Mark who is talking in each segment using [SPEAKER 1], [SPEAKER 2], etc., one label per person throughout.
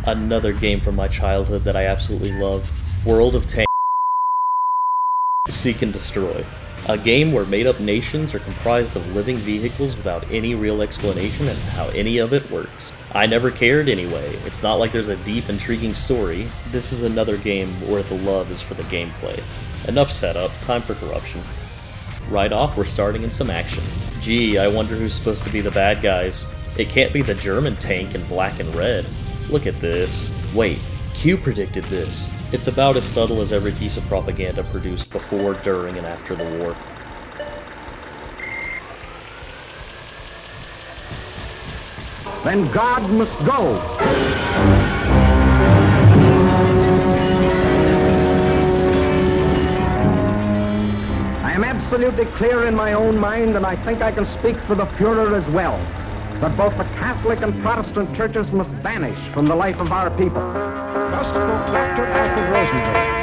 [SPEAKER 1] Another game from my childhood that I absolutely love. World of Tanks. Seek and Destroy. A game where made-up nations are comprised of living vehicles without any real explanation as to how any of it works. I never cared anyway. It's not like there's a deep, intriguing story. This is another game where the love is for the gameplay. Enough setup, time for corruption. Right off, we're starting in some action. Gee, I wonder who's supposed to be the bad guys. It can't be the German tank in black and red. Look at this. Wait, Q predicted this. It's about as subtle as every piece of propaganda produced before, during, and after the war.
[SPEAKER 2] Then God must go. I am absolutely clear in my own mind, and I think I can speak for the Fuhrer as well, that both the Catholic and Protestant churches must vanish from the life of our people. Thus spoke Dr. Alfred Rosenberg.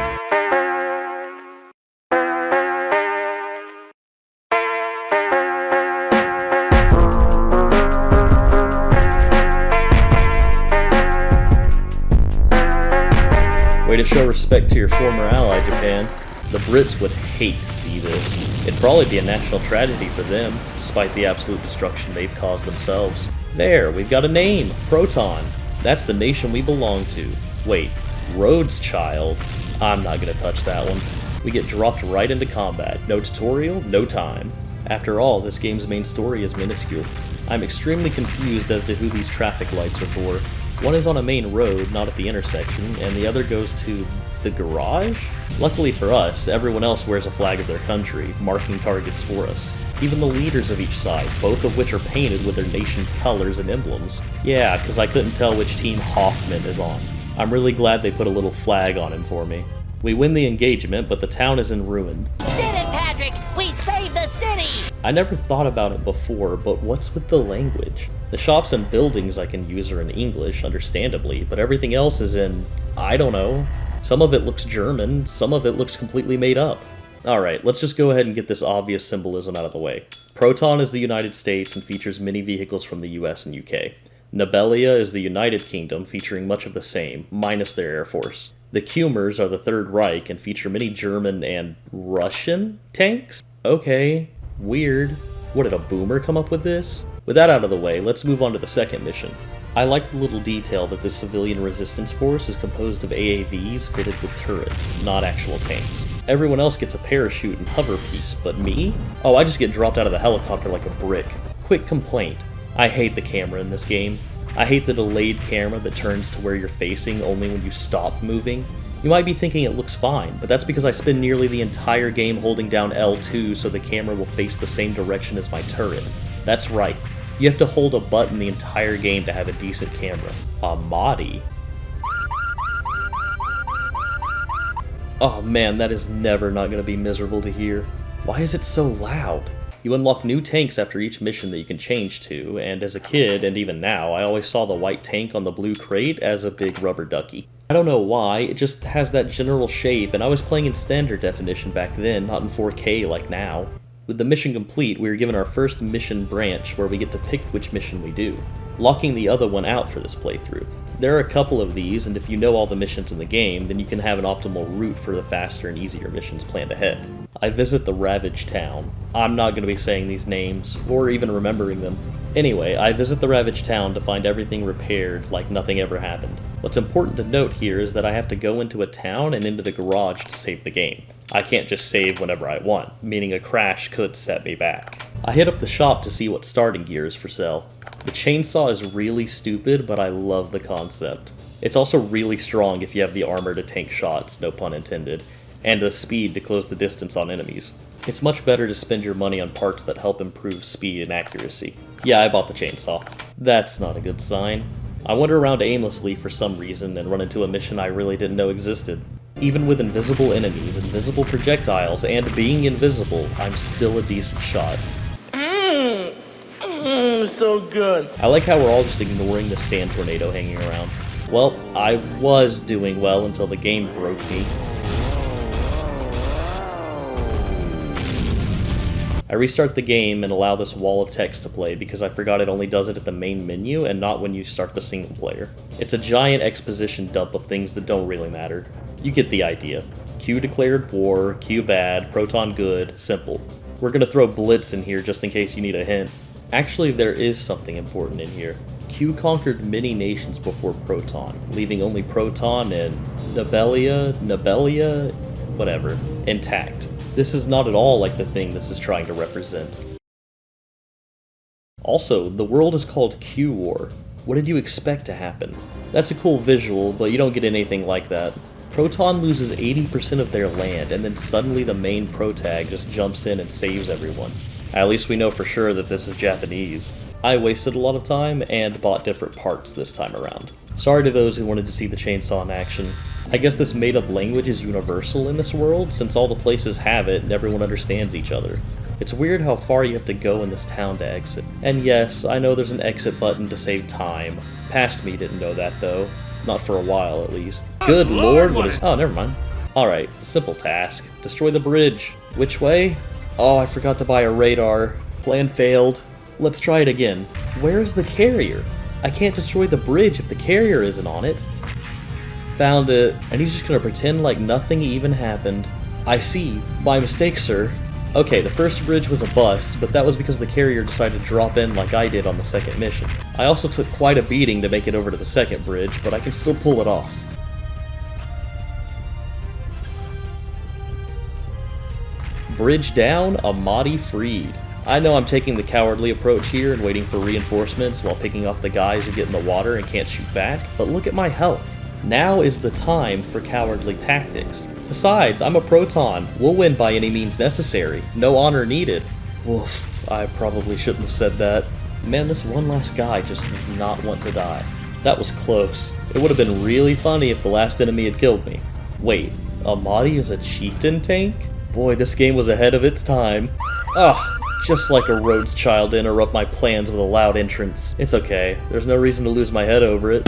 [SPEAKER 1] Way to show respect to your former ally, Japan. The Brits would hate to see this. It'd probably be a national tragedy for them, despite the absolute destruction they've caused themselves. There, we've got a name, Proton. That's the nation we belong to. Wait, Rhodes Child? I'm not gonna touch that one. We get dropped right into combat. No tutorial, no time. After all, this game's main story is minuscule. I'm extremely confused as to who these traffic lights are for. One is on a main road, not at the intersection, and the other goes to the garage? Luckily for us, everyone else wears a flag of their country, marking targets for us. Even the leaders of each side, both of which are painted with their nation's colors and emblems. Yeah, because I couldn't tell which team Hoffman is on. I'm really glad they put a little flag on him for me. We win the engagement, but the town is in ruin.
[SPEAKER 3] Did it, Patrick! We saved the city!
[SPEAKER 1] I never thought about it before, but what's with the language? The shops and buildings I can use are in English, understandably, but everything else is in, I don't know. Some of it looks German, some of it looks completely made up. Alright, let's just go ahead and get this obvious symbolism out of the way. Proton is the United States and features many vehicles from the US and UK. Nobelia is the United Kingdom, featuring much of the same, minus their air force. The Cumers are the Third Reich and feature many German and Russian tanks? Okay, weird. What, did a boomer come up with this? With that out of the way, let's move on to the second mission. I like the little detail that this civilian resistance force is composed of AAVs fitted with turrets, not actual tanks. Everyone else gets a parachute and hover piece, but me? Oh, I just get dropped out of the helicopter like a brick. Quick complaint. I hate the camera in this game. I hate the delayed camera that turns to where you're facing only when you stop moving. You might be thinking it looks fine, but that's because I spend nearly the entire game holding down L2 so the camera will face the same direction as my turret. That's right. You have to hold a button the entire game to have a decent camera. A Mahdi. Oh man, that is never not going to be miserable to hear. Why is it so loud? You unlock new tanks after each mission that you can change to, and as a kid, and even now, I always saw the white tank on the blue crate as a big rubber ducky. I don't know why, it just has that general shape, and I was playing in standard definition back then, not in 4K like now. With the mission complete, we are given our first mission branch where we get to pick which mission we do, locking the other one out for this playthrough. There are a couple of these, and if you know all the missions in the game, then you can have an optimal route for the faster and easier missions planned ahead. I visit the Ravaged Town. I'm not going to be saying these names, or even remembering them. Anyway, I visit the Ravaged Town to find everything repaired like nothing ever happened. What's important to note here is that I have to go into a town and into the garage to save the game. I can't just save whenever I want, meaning a crash could set me back. I hit up the shop to see what starting gear is for sale. The chainsaw is really stupid, but I love the concept. It's also really strong if you have the armor to tank shots, no pun intended, and the speed to close the distance on enemies. It's much better to spend your money on parts that help improve speed and accuracy. Yeah, I bought the chainsaw. That's not a good sign. I wander around aimlessly for some reason and run into a mission I really didn't know existed. Even with invisible enemies, invisible projectiles, and being invisible, I'm still a decent shot.
[SPEAKER 4] So good.
[SPEAKER 1] I like how we're all just ignoring the sand tornado hanging around. Well, I was doing well until the game broke me. I restart the game and allow this wall of text to play because I forgot it only does it at the main menu and not when you start the single player. It's a giant exposition dump of things that don't really matter. You get the idea. Q declared war, Q bad, Proton good, simple. We're gonna throw Blitz in here just in case you need a hint. Actually, there is something important in here. Q conquered many nations before Proton, leaving only Proton and Nobelia, whatever, intact. This is not at all like the thing this is trying to represent. Also, the world is called Q War. What did you expect to happen? That's a cool visual, but you don't get anything like that. Proton loses 80% of their land, and then suddenly the main protag just jumps in and saves everyone. At least we know for sure that this is Japanese. I wasted a lot of time and bought different parts this time around. Sorry to those who wanted to see the chainsaw in action. I guess this made-up language is universal in this world, since all the places have it and everyone understands each other. It's weird how far you have to go in this town to exit. And yes, I know there's an exit button to save time. Past me didn't know that though. Not for a while, at least. Good lord, what is... Oh, never mind. Alright, simple task. Destroy the bridge. Which way? Oh, I forgot to buy a radar. Plan failed. Let's try it again. Where is the carrier? I can't destroy the bridge if the carrier isn't on it. Found it, and he's just gonna pretend like nothing even happened. I see. My mistake, sir. Okay, the first bridge was a bust, but that was because the carrier decided to drop in like I did on the second mission. I also took quite a beating to make it over to the second bridge, but I can still pull it off. Bridge down, Amadi freed. I know I'm taking the cowardly approach here and waiting for reinforcements while picking off the guys who get in the water and can't shoot back, but look at my health. Now is the time for cowardly tactics. Besides, I'm a Proton. We'll win by any means necessary. No honor needed. Woof, I probably shouldn't have said that. Man, this one last guy just does not want to die. That was close. It would have been really funny if the last enemy had killed me. Wait, Amadi is a chieftain tank? Boy, this game was ahead of its time. Ugh. Just like a Rhodes child to interrupt my plans with a loud entrance. It's okay, there's no reason to lose my head over it.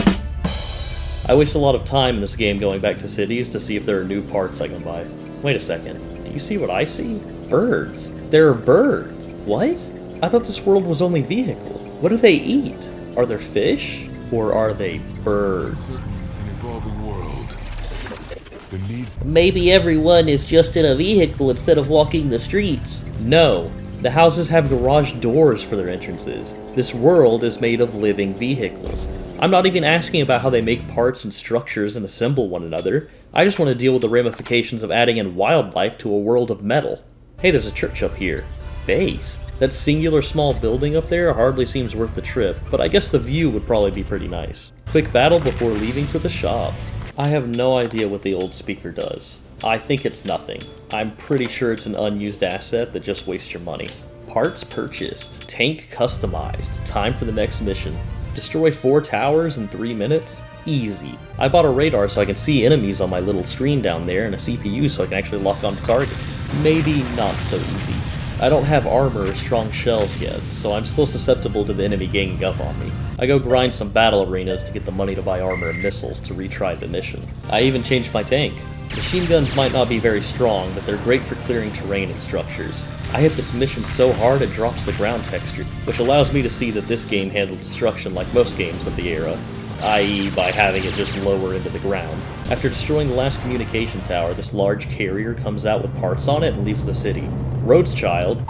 [SPEAKER 1] I waste a lot of time in this game going back to cities to see if there are new parts I can buy. Wait a second, do you see what I see? Birds. There are birds. What? I thought this world was only vehicle. What do they eat? Are there fish? Or are they birds?
[SPEAKER 4] An evolving world. The need...
[SPEAKER 5] Maybe everyone is just in a vehicle instead of walking the streets.
[SPEAKER 1] No. The houses have garage doors for their entrances. This world is made of living vehicles. I'm not even asking about how they make parts and structures and assemble one another. I just want to deal with the ramifications of adding in wildlife to a world of metal. Hey, there's a church up here. Base. That singular small building up there hardly seems worth the trip, but I guess the view would probably be pretty nice. Quick battle before leaving for the shop. I have no idea what the old speaker does. I think it's nothing. I'm pretty sure it's an unused asset that just wastes your money. Parts purchased. Tank customized. Time for the next mission. Destroy 4 towers in 3 minutes? Easy. I bought a radar so I can see enemies on my little screen down there and a CPU so I can actually lock onto targets. Maybe not so easy. I don't have armor or strong shells yet, so I'm still susceptible to the enemy ganging up on me. I go grind some battle arenas to get the money to buy armor and missiles to retry the mission. I even changed my tank. Machine guns might not be very strong, but they're great for clearing terrain and structures. I hit this mission so hard it drops the ground texture, which allows me to see that this game handled destruction like most games of the era, i.e. by having it just lower into the ground. After destroying the last communication tower, this large carrier comes out with parts on it and leaves the city. Rhodes Child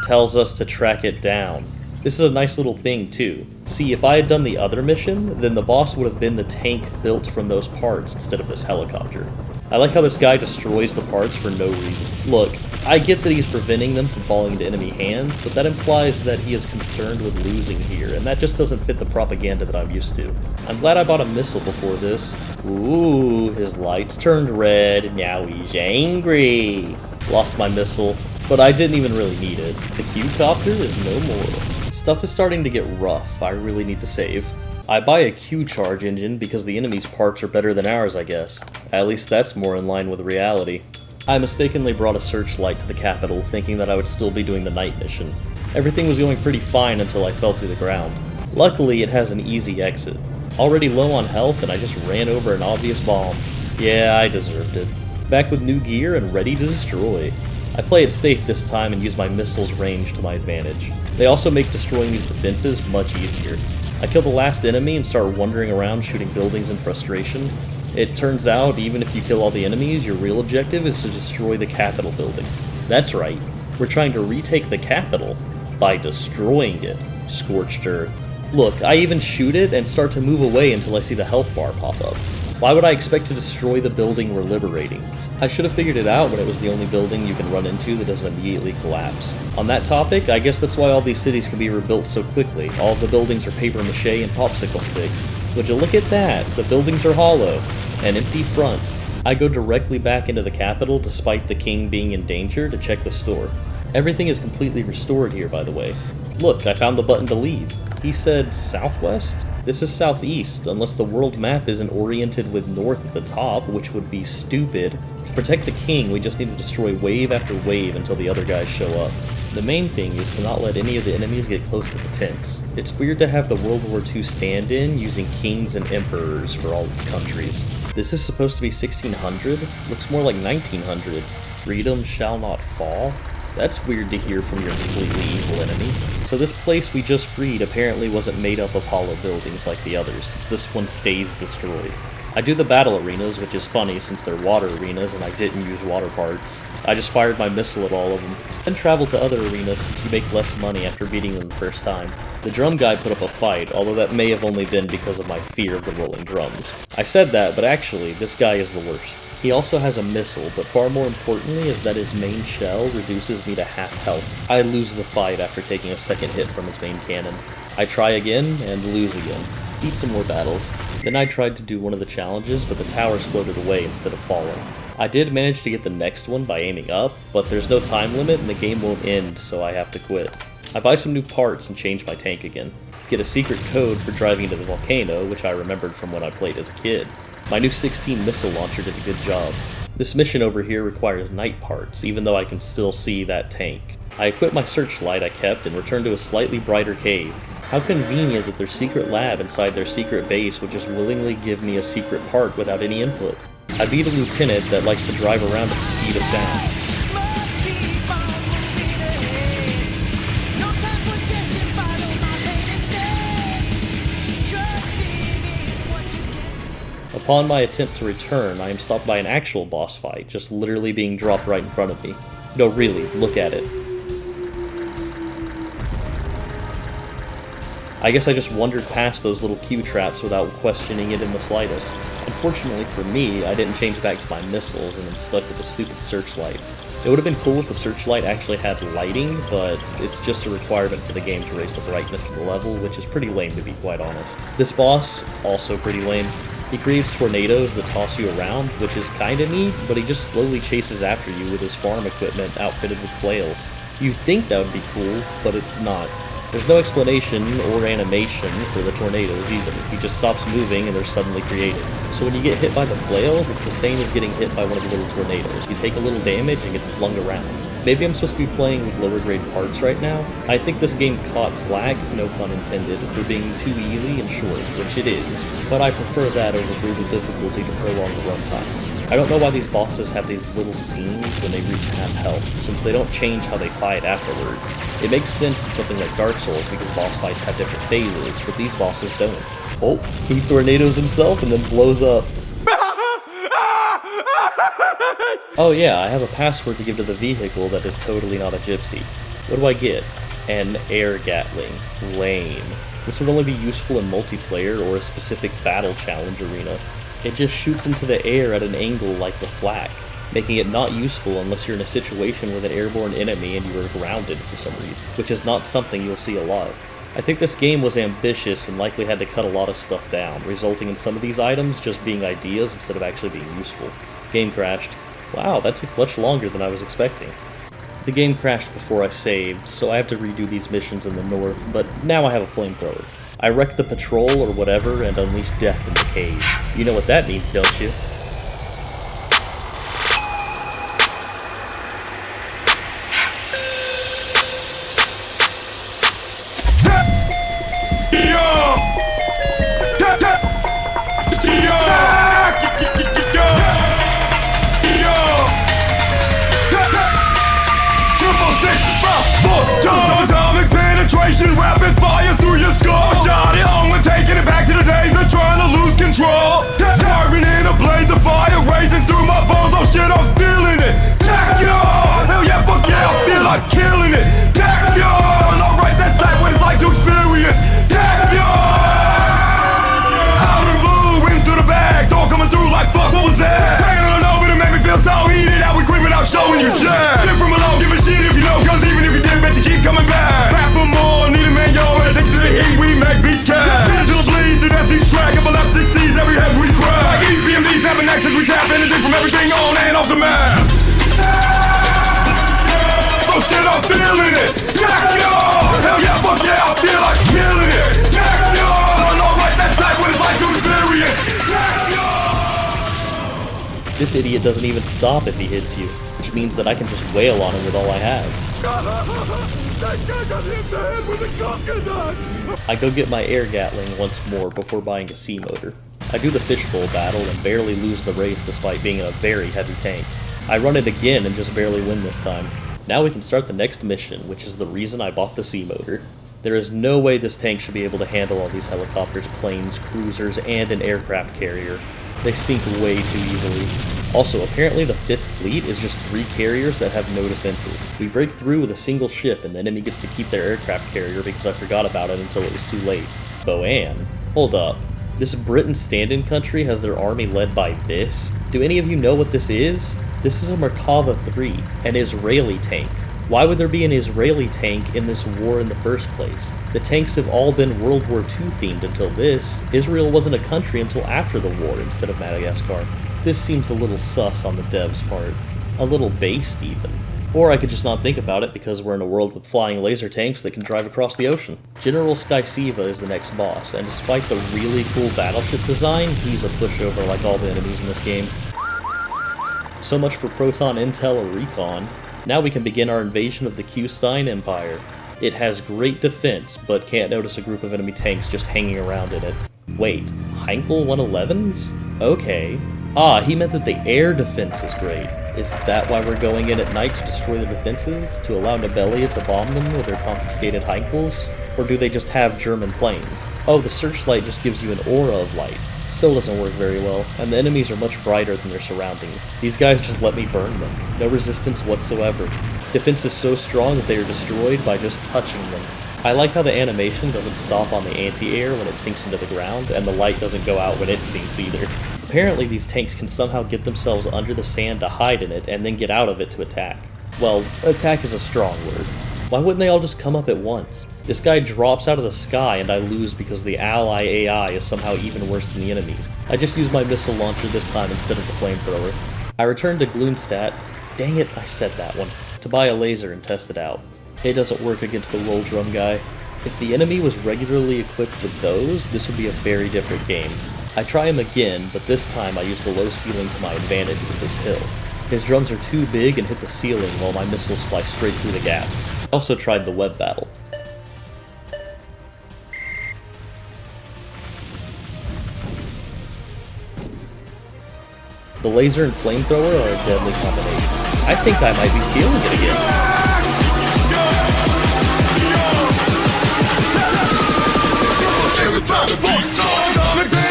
[SPEAKER 1] tells us to track it down. This is a nice little thing too. See, if I had done the other mission, then the boss would have been the tank built from those parts instead of this helicopter. I like how this guy destroys the parts for no reason. Look, I get that he's preventing them from falling into enemy hands, but that implies that he is concerned with losing here, and that just doesn't fit the propaganda that I'm used to. I'm glad I bought a missile before this. Ooh, his lights turned red, and now he's angry. Lost my missile, but I didn't even really need it. The Q-copter is no more. Stuff is starting to get rough. I really need to save. I buy a Q-charge engine because the enemy's parts are better than ours, I guess. At least that's more in line with reality. I mistakenly brought a searchlight to the capital, thinking that I would still be doing the night mission. Everything was going pretty fine until I fell through the ground. Luckily, it has an easy exit. Already low on health, and I just ran over an obvious bomb. Yeah, I deserved it. Back with new gear and ready to destroy. I play it safe this time and use my missile's range to my advantage. They also make destroying these defenses much easier. I kill the last enemy and start wandering around shooting buildings in frustration. It turns out, even if you kill all the enemies, your real objective is to destroy the Capitol building. That's right, we're trying to retake the Capitol by destroying it. Scorched earth. Look, I even shoot it and start to move away until I see the health bar pop up. Why would I expect to destroy the building we're liberating? I should have figured it out when it was the only building you can run into that doesn't immediately collapse. On that topic, I guess that's why all these cities can be rebuilt so quickly. All of the buildings are paper mache and popsicle sticks. Would you look at that? The buildings are hollow. An empty front. I go directly back into the Capitol despite the king being in danger to check the store. Everything is completely restored here, by the way. Look, I found the button to leave. He said southwest? This is southeast, unless the world map isn't oriented with north at the top, which would be stupid. To protect the king, we just need to destroy wave after wave until the other guys show up. The main thing is to not let any of the enemies get close to the tents. It's weird to have the World War II stand-in using kings and emperors for all its countries. This is supposed to be 1600? Looks more like 1900. Freedom shall not fall? That's weird to hear from your completely evil enemy. So this place we just freed apparently wasn't made up of hollow buildings like the others, since this one stays destroyed. I do the battle arenas, which is funny since they're water arenas and I didn't use water parts. I just fired my missile at all of them, then traveled to other arenas since you make less money after beating them the first time. The drum guy put up a fight, although that may have only been because of my fear of the rolling drums. I said that, but actually, this guy is the worst. He also has a missile, but far more importantly is that his main shell reduces me to half health. I lose the fight after taking a second hit from his main cannon. I try again, and lose again. Beat some more battles. Then I tried to do one of the challenges, but the towers floated away instead of falling. I did manage to get the next one by aiming up, but there's no time limit and the game won't end, so I have to quit. I buy some new parts and change my tank again. Get a secret code for driving into the volcano, which I remembered from when I played as a kid. My new 16 missile launcher did a good job. This mission over here requires night parts, even though I can still see that tank. I equip my searchlight I kept and return to a slightly brighter cave. How convenient that their secret lab inside their secret base would just willingly give me a secret part without any input. I beat a lieutenant that likes to drive around at the speed of sound. Upon my attempt to return, I am stopped by an actual boss fight, just literally being dropped right in front of me. No, really, look at it. I guess I just wandered past those little Q traps without questioning it in the slightest. Unfortunately for me, I didn't change back to my missiles and then stuck with the stupid searchlight. It would have been cool if the searchlight actually had lighting, but it's just a requirement for the game to raise the brightness of the level, which is pretty lame to be quite honest. This boss, also pretty lame. He creates tornadoes that toss you around, which is kinda neat, but he just slowly chases after you with his farm equipment outfitted with flails. You'd think that would be cool, but it's not. There's no explanation or animation for the tornadoes either. He just stops moving and they're suddenly created. So when you get hit by the flails, it's the same as getting hit by one of the little tornadoes. You take a little damage and get flung around. Maybe I'm supposed to be playing with lower grade parts right now. I think this game caught flack, no pun intended, for being too easy and short, which it is, but I prefer that over brutal difficulty to prolong the runtime. I don't know why these bosses have these little scenes when they reach half health, since they don't change how they fight afterwards. It makes sense in something like Dark Souls because boss fights have different phases, but these bosses don't. Oh, he tornadoes himself and then blows up. Oh yeah, I have a password to give to the vehicle that is totally not a gypsy. What do I get? An air gatling. Lame. This would only be useful in multiplayer or a specific battle challenge arena. It just shoots into the air at an angle like the flak, making it not useful unless you're in a situation with an airborne enemy and you are grounded for some reason, which is not something you'll see a lot. I think this game was ambitious and likely had to cut a lot of stuff down, resulting in some of these items just being ideas instead of actually being useful. Game crashed. Wow, that took much longer than I was expecting. The game crashed before I saved, so I have to redo these missions in the north, but now I have a flamethrower. I wreck the patrol or whatever and unleash death in the cave. You know what that means, don't you?
[SPEAKER 6] penetration, rapid fire through your skull. Shot it on, we're taking it back to the days of trying to lose control. Carving in a blaze of fire, racing through my bones. Oh shit, I'm feeling it. Tachyon! Hell yeah, fuck yeah, I feel like killing it. Tachyon! Alright, that's like what it's like to experience. Tachyon! Out of the blue, wind through the bag, door coming through like fuck, what was that? Hanging on over to make me feel so heated. How we creep without showing you jack. Shit from below, give a shit if you know, cause even if you did, bet you keep coming back. Rap for more, need a man, yo, addicted to the heat, we make beats cash. Digital bleed through death, deep track, epileptic seeds, every head we crack. Like EPMD, snapping access, we tap energy from everything on and off the map. Oh shit, I'm feeling it. Tachyon! Hell yeah, fuck yeah, I feel like killing it. Tachyon! Alright, that's like what it's like to experience. Tachyon!
[SPEAKER 1] This idiot doesn't even stop if he hits you, which means that I can just wail on him with all I have.
[SPEAKER 6] That guy got hit in the head with a coconut!
[SPEAKER 1] I go get my air Gatling once more before buying a C-motor. I do the fishbowl battle and barely lose the race despite being in a very heavy tank. I run it again and just barely win this time. Now we can start the next mission, which is the reason I bought the C-motor. There is no way this tank should be able to handle all these helicopters, planes, cruisers, and an aircraft carrier. They sink way too easily. Also, apparently the 5th Fleet is just 3 carriers that have no defenses. We break through with a single ship and the enemy gets to keep their aircraft carrier because I forgot about it until it was too late. Boan? Hold up. This Britain stand-in country has their army led by this? Do any of you know what this is? This is a Merkava 3, an Israeli tank. Why would there be an Israeli tank in this war in the first place? The tanks have all been World War II themed until this. Israel wasn't a country until after the war instead of Madagascar. This seems a little sus on the devs' part. A little based even. Or I could just not think about it because we're in a world with flying laser tanks that can drive across the ocean. General Skysiva is the next boss, and despite the really cool battleship design, he's a pushover like all the enemies in this game. So much for Proton Intel or Recon. Now we can begin our invasion of the Q-Stein Empire. It has great defense, but can't notice a group of enemy tanks just hanging around in it. Wait, Heinkel 111s? Okay. Ah, he meant that the air defense is great. Is that why we're going in at night to destroy the defenses? To allow Nobelia to bomb them with their confiscated Heinkels? Or do they just have German planes? Oh, the searchlight just gives you an aura of light. Still doesn't work very well, and the enemies are much brighter than their surroundings. These guys just let me burn them. No resistance whatsoever. Defense is so strong that they are destroyed by just touching them. I like how the animation doesn't stop on the anti-air when it sinks into the ground, and the light doesn't go out when it sinks either. Apparently these tanks can somehow get themselves under the sand to hide in it, and then get out of it to attack. Well, attack is a strong word. Why wouldn't they all just come up at once? This guy drops out of the sky and I lose because the ally AI is somehow even worse than the enemies. I just used my missile launcher this time instead of the flamethrower. I returned to Gloonstadt, dang it, I said that one, to buy a laser and test it out. It doesn't work against the roll drum guy. If the enemy was regularly equipped with those, this would be a very different game. I try him again, but this time I use the low ceiling to my advantage with this hill. His drums are too big and hit the ceiling while my missiles fly straight through the gap. I also tried the web battle. The laser and flamethrower are a deadly combination. I think I might be feeling it again.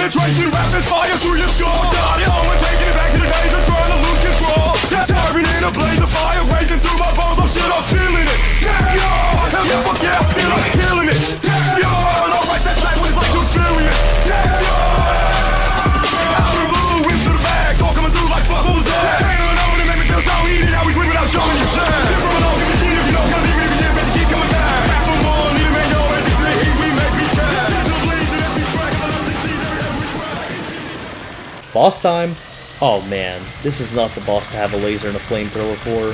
[SPEAKER 6] Penetration, rapid fire through your skull. Shot it on, we're taking it back to the days of trying to lose control. Carving in a blaze of fire, raging through my bones. Oh shit, I'm feeling it. Tachyon! Hell yeah, fuck yeah, I feel like killing it. Tachyon! Alright, that's like what it's like to experience. Tachyon! Out of the blue, wind through the bag, all coming through like fuck, what was that? Hanging on over to make me feel so heated. How we quit without showing you shit. Shit from an old, give a shit if you know, cause even if you did, better keep coming back. Rap for more, need a man, yo, addicted to the heat, we make beats cash. Digital bleed through death, deep track, epileptic seeds, every head we crack.
[SPEAKER 1] Boss time? Oh man, this is not the boss to have a laser and a flamethrower for.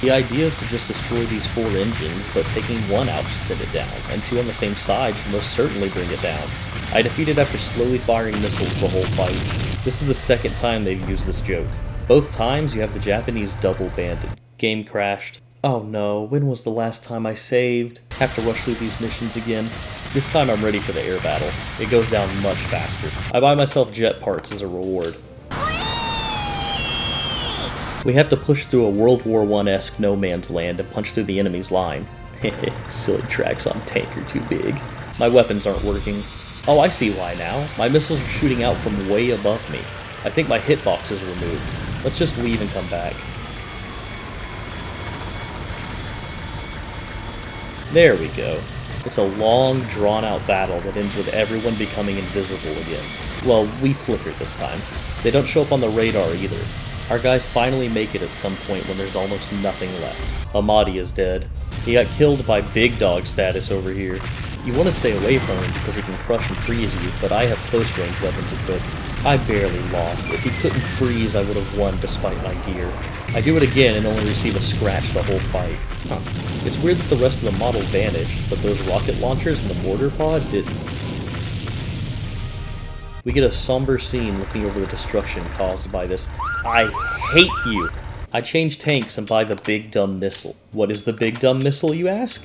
[SPEAKER 1] The idea is to just destroy these 4 engines, but taking one out should send it down, and 2 on the same side should most certainly bring it down. I defeated after slowly firing missiles the whole fight. This is the second time they've used this joke. Both times you have the Japanese double-banded. Game crashed. Oh no, when was the last time I saved? Have to rush through these missions again. This time I'm ready for the air battle. It goes down much faster. I buy myself jet parts as a reward. We have to push through a World War I-esque no man's land and punch through the enemy's line. Silly tracks on tank are too big. My weapons aren't working. Oh, I see why now. My missiles are shooting out from way above me. I think my hitbox is removed. Let's just leave and come back. There we go. It's a long, drawn-out battle that ends with everyone becoming invisible again. Well, we flickered this time. They don't show up on the radar either. Our guys finally make it at some point when there's almost nothing left. Amadi is dead. He got killed by big dog status over here. You want to stay away from him because he can crush and freeze you, but I have close-range weapons equipped. I barely lost. If he couldn't freeze, I would have won despite my gear. I do it again and only receive a scratch the whole fight. Huh. It's weird that the rest of the model vanished, but those rocket launchers and the mortar pod didn't. We get a somber scene looking over the destruction caused by this. I hate you! I change tanks and buy the big dumb missile. What is the big dumb missile, you ask?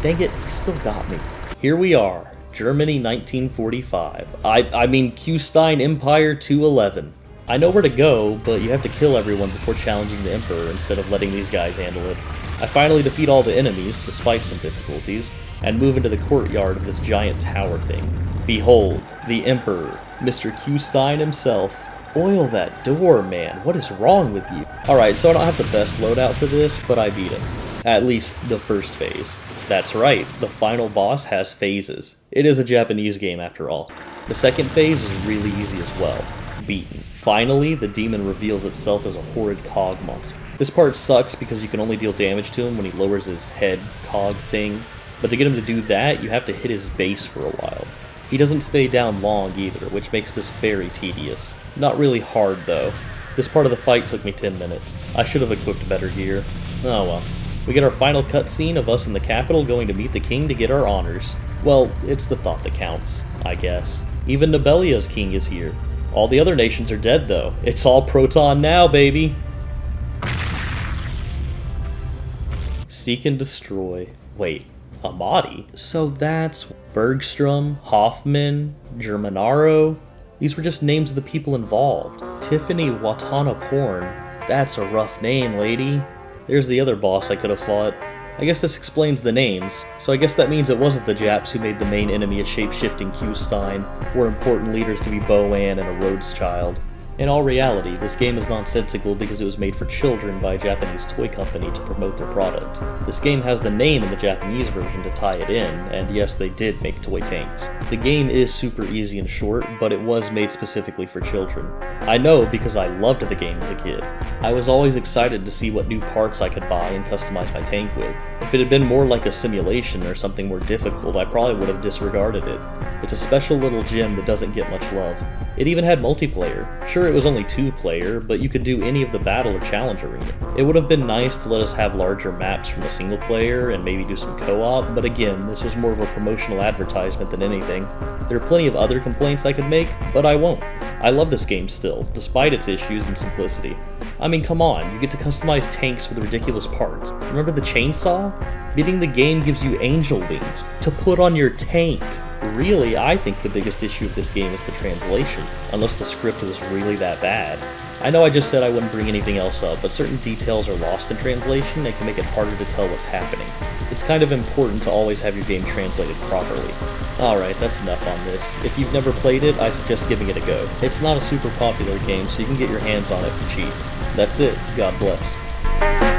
[SPEAKER 1] Dang it, he still got me. Here we are, Germany 1945. I mean Q-Stein Empire 211. I know where to go, but you have to kill everyone before challenging the Emperor instead of letting these guys handle it. I finally defeat all the enemies, despite some difficulties, and move into the courtyard of this giant tower thing. Behold, the Emperor, Mr. Q-Stein himself. Oil that door, man. What is wrong with you? Alright, so I don't have the best loadout for this, but I beat him. At least the first phase. That's right, the final boss has phases. It is a Japanese game after all. The second phase is really easy as well. Beaten. Finally, the demon reveals itself as a horrid cog monster. This part sucks because you can only deal damage to him when he lowers his head cog thing, but to get him to do that, you have to hit his base for a while. He doesn't stay down long either, which makes this very tedious. Not really hard though. This part of the fight took me 10 minutes. I should have equipped better gear. Oh well. We get our final cutscene of us in the capital going to meet the king to get our honors. Well, it's the thought that counts, I guess. Even Nibelia's king is here. All the other nations are dead though. It's all Proton now, baby! Seek and destroy. Wait, Amadi? So that's Bergstrom, Hoffman, Germanaro? These were just names of the people involved. Tiffany Watana Porn. That's a rough name, lady. There's the other boss I could have fought. I guess this explains the names, so I guess that means it wasn't the Japs who made the main enemy a shape-shifting Q-Stein, or important leaders to be Bo-An and a Rhodes child. In all reality, this game is nonsensical because it was made for children by a Japanese toy company to promote their product. This game has the name in the Japanese version to tie it in, and yes, they did make toy tanks. The game is super easy and short, but it was made specifically for children. I know because I loved the game as a kid. I was always excited to see what new parts I could buy and customize my tank with. If it had been more like a simulation or something more difficult, I probably would have disregarded it. It's a special little gem that doesn't get much love. It even had multiplayer. Sure, it was only 2-player, but you could do any of the battle or challenge arena. It would have been nice to let us have larger maps from a single player and maybe do some co-op, but again, this was more of a promotional advertisement than anything. There are plenty of other complaints I could make, but I won't. I love this game still, despite its issues and simplicity. I mean, come on, you get to customize tanks with ridiculous parts. Remember the chainsaw? Beating the game gives you angel wings to put on your tank. Really, I think the biggest issue of this game is the translation, unless the script was really that bad. I know I just said I wouldn't bring anything else up, but certain details are lost in translation and can make it harder to tell what's happening. It's kind of important to always have your game translated properly. Alright, that's enough on this. If you've never played it, I suggest giving it a go. It's not a super popular game, so you can get your hands on it for cheap. That's it. God bless.